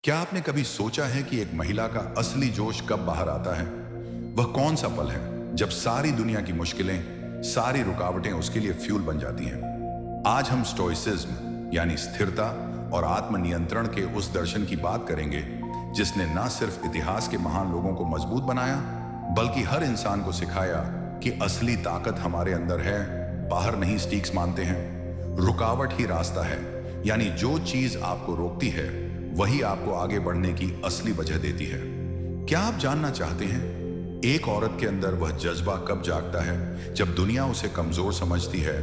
क्या आपने कभी सोचा है कि एक महिला का असली जोश कब बाहर आता है? वह कौन सा पल है जब सारी दुनिया की मुश्किलें, सारी रुकावटें उसके लिए फ्यूल बन जाती हैं? आज हम स्टोइसिज्म यानी स्थिरता और आत्मनियंत्रण के उस दर्शन की बात करेंगे जिसने न सिर्फ इतिहास के महान लोगों को मजबूत बनाया, बल्कि हर इंसान को सिखाया कि असली ताकत हमारे अंदर है, बाहर नहीं। स्टीक्स मानते हैं रुकावट ही रास्ता है, यानी जो चीज आपको रोकती है वही आपको आगे बढ़ने की असली वजह देती है। क्या आप जानना चाहते हैं एक औरत के अंदर वह जज्बा कब जागता है जब दुनिया उसे कमजोर समझती है?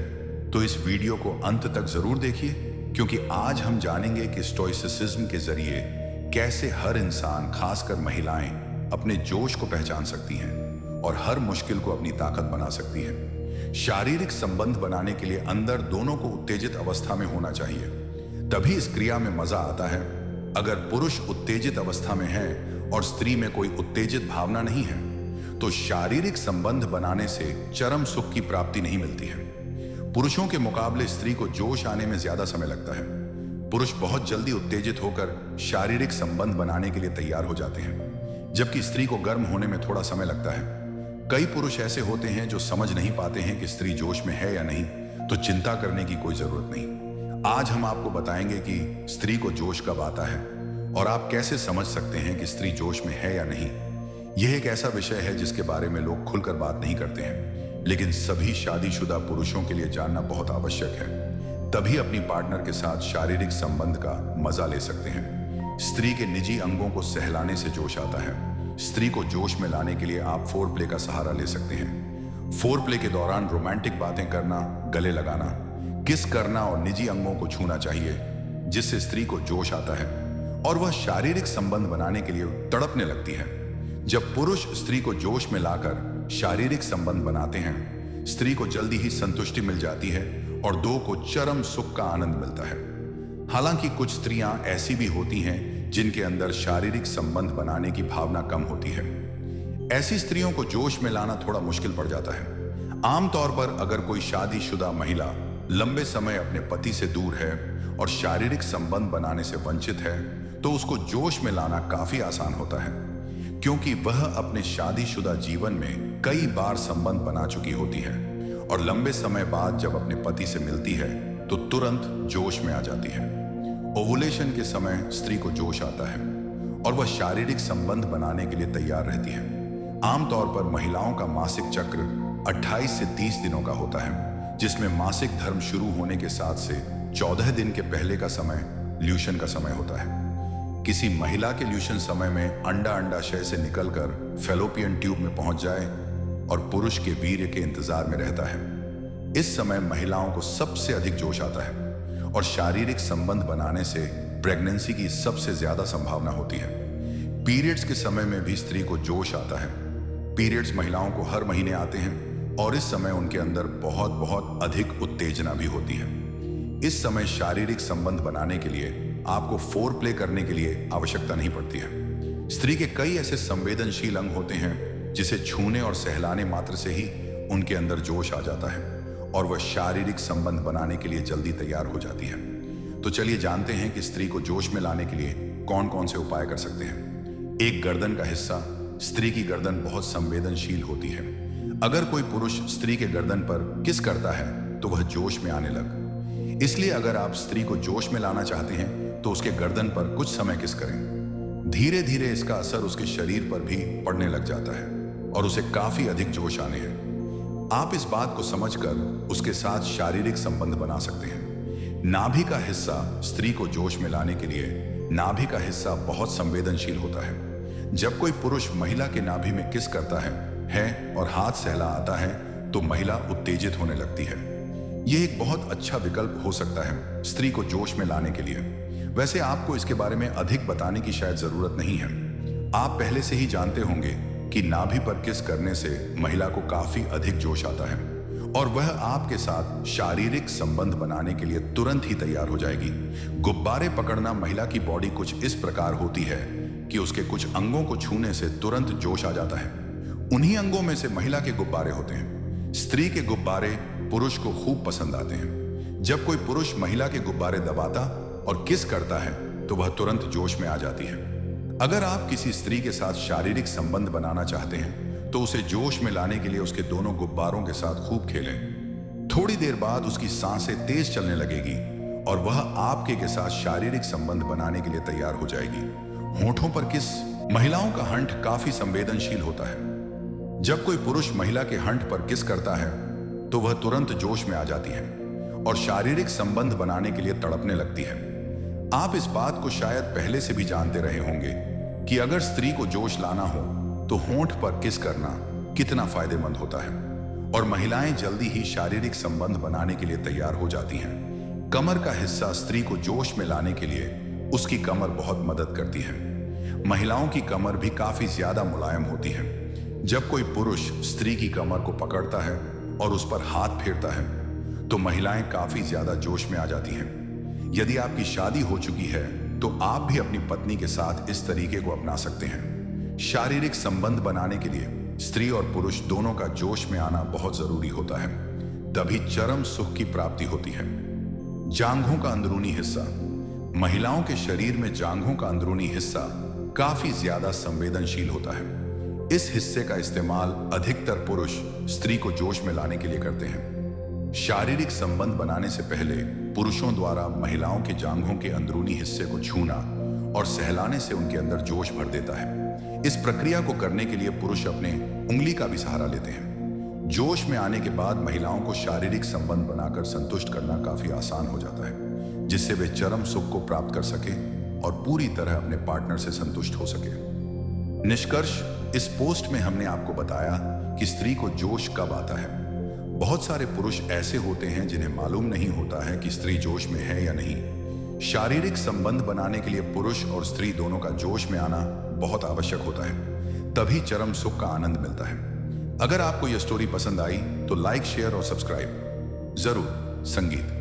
तो इस वीडियो को अंत तक जरूर देखिए, क्योंकि आज हम जानेंगे कि स्टोइसिज्म के जरिए कैसे हर इंसान, खासकर महिलाएं, अपने जोश को पहचान सकती हैं और हर मुश्किल को अपनी ताकत बना सकती हैं। शारीरिक संबंध बनाने के लिए अंदर दोनों को उत्तेजित अवस्था में होना चाहिए, तभी इस क्रिया में मजा आता है। अगर पुरुष उत्तेजित अवस्था में है और स्त्री में कोई उत्तेजित भावना नहीं है, तो शारीरिक संबंध बनाने से चरम सुख की प्राप्ति नहीं मिलती है। पुरुषों के मुकाबले स्त्री को जोश आने में ज्यादा समय लगता है। पुरुष बहुत जल्दी उत्तेजित होकर शारीरिक संबंध बनाने के लिए तैयार हो जाते हैं, जबकि स्त्री को गर्म होने में थोड़ा समय लगता है। कई पुरुष ऐसे होते हैं जो समझ नहीं पाते हैं कि स्त्री जोश में है या नहीं, तो चिंता करने की कोई जरूरत नहीं। आज हम आपको बताएंगे कि स्त्री को जोश कब आता है और आप कैसे समझ सकते हैं कि स्त्री जोश में है या नहीं। यह एक ऐसा विषय है जिसके बारे में लोग खुलकर बात नहीं करते हैं, लेकिन सभी शादीशुदा पुरुषों के लिए जानना बहुत आवश्यक है। तभी अपनी पार्टनर के साथ शारीरिक संबंध का मजा ले सकते हैं। स्त्री के निजी अंगों को सहलाने से जोश आता है। स्त्री को जोश में लाने के लिए आप फोर प्ले का सहारा ले सकते हैं। फोर प्ले के दौरान रोमांटिक बातें करना, गले लगाना, किस करना और निजी अंगों को छूना चाहिए, जिससे स्त्री को जोश आता है और वह शारीरिक संबंध बनाने के लिए तड़पने लगती है। जब पुरुष स्त्री को जोश में लाकर शारीरिक संबंध बनाते हैं, स्त्री को जल्दी ही संतुष्टि मिल जाती है और दो को चरम सुख का आनंद मिलता है। हालांकि कुछ स्त्रियां ऐसी भी होती हैं जिनके अंदर शारीरिक संबंध बनाने की भावना कम होती है। ऐसी स्त्रियों को जोश में लाना थोड़ा मुश्किल पड़ जाता है। आमतौर पर अगर कोई शादीशुदा महिला लंबे समय अपने पति से दूर है और शारीरिक संबंध बनाने से वंचित है, तो उसको जोश में लाना काफी आसान होता है, क्योंकि वह अपने शादीशुदा जीवन में कई बार संबंध बना चुकी होती है और लंबे समय बाद जब अपने पति से मिलती है तो तुरंत जोश में आ जाती है। ओवुलेशन के समय स्त्री को जोश आता है और वह शारीरिक संबंध बनाने के लिए तैयार रहती है। आमतौर पर महिलाओं का मासिक चक्र 28 से 30 दिनों का होता है, जिसमें मासिक धर्म शुरू होने के साथ से 14 दिन के पहले का समय ल्यूशन का समय होता है। किसी महिला के ल्यूशन समय में अंडा अंडाशय से निकलकर फेलोपियन ट्यूब में पहुंच जाए और पुरुष के वीर्य के इंतजार में रहता है। इस समय महिलाओं को सबसे अधिक जोश आता है और शारीरिक संबंध बनाने से प्रेगनेंसी की सबसे ज्यादा संभावना होती है। पीरियड्स के समय में भी स्त्री को जोश आता है। पीरियड्स महिलाओं को हर महीने आते हैं और इस समय उनके अंदर बहुत अधिक उत्तेजना भी होती है। इस समय शारीरिक संबंध बनाने के लिए आपको फोर प्ले करने के लिए आवश्यकता नहीं पड़ती है। स्त्री के कई ऐसे संवेदनशील अंग होते हैं जिसे छूने और सहलाने मात्र से ही उनके अंदर जोश आ जाता है और वह शारीरिक संबंध बनाने के लिए जल्दी तैयार हो जाती है। तो चलिए जानते हैं कि स्त्री को जोश में लाने के लिए कौन कौन से उपाय कर सकते हैं। एक, गर्दन का हिस्सा। स्त्री की गर्दन बहुत संवेदनशील होती है। अगर कोई पुरुष स्त्री के गर्दन पर किस करता है तो वह जोश में आने लग। इसलिए अगर आप स्त्री को जोश में लाना चाहते हैं तो उसके गर्दन पर कुछ समय किस करें। धीरे धीरे इसका असर उसके शरीर पर भी पड़ने लग जाता है और उसे काफी अधिक जोश आने हैं। आप इस बात को समझकर उसके साथ शारीरिक संबंध बना सकते हैं। नाभि का हिस्सा। स्त्री को जोश में लाने के लिए नाभि का हिस्सा बहुत संवेदनशील होता है। जब कोई पुरुष महिला के नाभि में किस करता है और हाथ सहला आता है तो महिला उत्तेजित होने लगती है। यह एक बहुत अच्छा विकल्प हो सकता है स्त्री को जोश में लाने के लिए। वैसे आपको इसके बारे में अधिक बताने की शायद जरूरत नहीं है। आप पहले से ही जानते होंगे कि नाभि पर किस करने से महिला को काफी अधिक जोश आता है और वह आपके साथ शारीरिक संबंध बनाने के लिए तुरंत ही तैयार हो जाएगी। गुब्बारे पकड़ना। महिला की बॉडी कुछ इस प्रकार होती है कि उसके कुछ अंगों को छूने से तुरंत जोश आ जाता है। उन्हीं अंगों में से महिला के गुब्बारे होते हैं। स्त्री के गुब्बारे पुरुष को खूब पसंद आते हैं। जब कोई पुरुष महिला के गुब्बारे दबाता और किस करता है तो वह तुरंत जोश में आ जाती है। अगर आप किसी स्त्री के साथ शारीरिक संबंध बनाना चाहते हैं तो उसे जोश में लाने के लिए उसके दोनों गुब्बारों के साथ खूब खेलें। थोड़ी देर बाद उसकी सांसें तेज चलने लगेगी और वह आपके के साथ शारीरिक संबंध बनाने के लिए तैयार हो जाएगी। होठों पर किस। महिलाओं का हंठ काफी संवेदनशील होता है। जब कोई पुरुष महिला के हंठ पर किस करता है तो वह तुरंत जोश में आ जाती है और शारीरिक संबंध बनाने के लिए तड़पने लगती है। आप इस बात को शायद पहले से भी जानते रहे होंगे कि अगर स्त्री को जोश लाना हो तो होंठ पर किस करना कितना फायदेमंद होता है और महिलाएं जल्दी ही शारीरिक संबंध बनाने के लिए तैयार हो जाती हैं। कमर का हिस्सा स्त्री को जोश में लाने के लिए उसकी कमर बहुत मदद करती है। महिलाओं की कमर भी काफी ज्यादा मुलायम होती है। जब कोई पुरुष स्त्री की कमर को पकड़ता है और उस पर हाथ फेरता है तो महिलाएं काफी ज्यादा जोश में आ जाती हैं। यदि आपकी शादी हो चुकी है तो आप भी अपनी पत्नी के साथ इस तरीके को अपना सकते हैं। शारीरिक संबंध बनाने के लिए स्त्री और पुरुष दोनों का जोश में आना बहुत जरूरी होता है, तभी चरम सुख की प्राप्ति होती है। जांघों का अंदरूनी हिस्सा। महिलाओं के शरीर में जांघों का अंदरूनी हिस्सा काफी ज्यादा संवेदनशील होता है। इस हिस्से का इस्तेमाल अधिकतर पुरुष स्त्री को जोश में लाने के लिए करते हैं। शारीरिक संबंध बनाने से पहले पुरुषों द्वारा महिलाओं के जांघों के अंदरूनी हिस्से को छूना और सहलाने से उनके अंदर जोश भर देता है। इस प्रक्रिया को करने के लिए पुरुष अपने उंगली का भी सहारा लेते हैं। जोश में आने के बाद महिलाओं को शारीरिक संबंध बनाकर संतुष्ट करना काफी आसान हो जाता है, जिससे वे चरम सुख को प्राप्त कर सके और पूरी तरह अपने पार्टनर से संतुष्ट हो सके। निष्कर्ष, इस पोस्ट में हमने आपको बताया कि स्त्री को जोश कब आता है। बहुत सारे पुरुष ऐसे होते हैं जिन्हें मालूम नहीं होता है कि स्त्री जोश में है या नहीं। शारीरिक संबंध बनाने के लिए पुरुष और स्त्री दोनों का जोश में आना बहुत आवश्यक होता है, तभी चरम सुख का आनंद मिलता है। अगर आपको यह स्टोरी पसंद आई तो लाइक, शेयर और सब्सक्राइब जरूर। संगीत।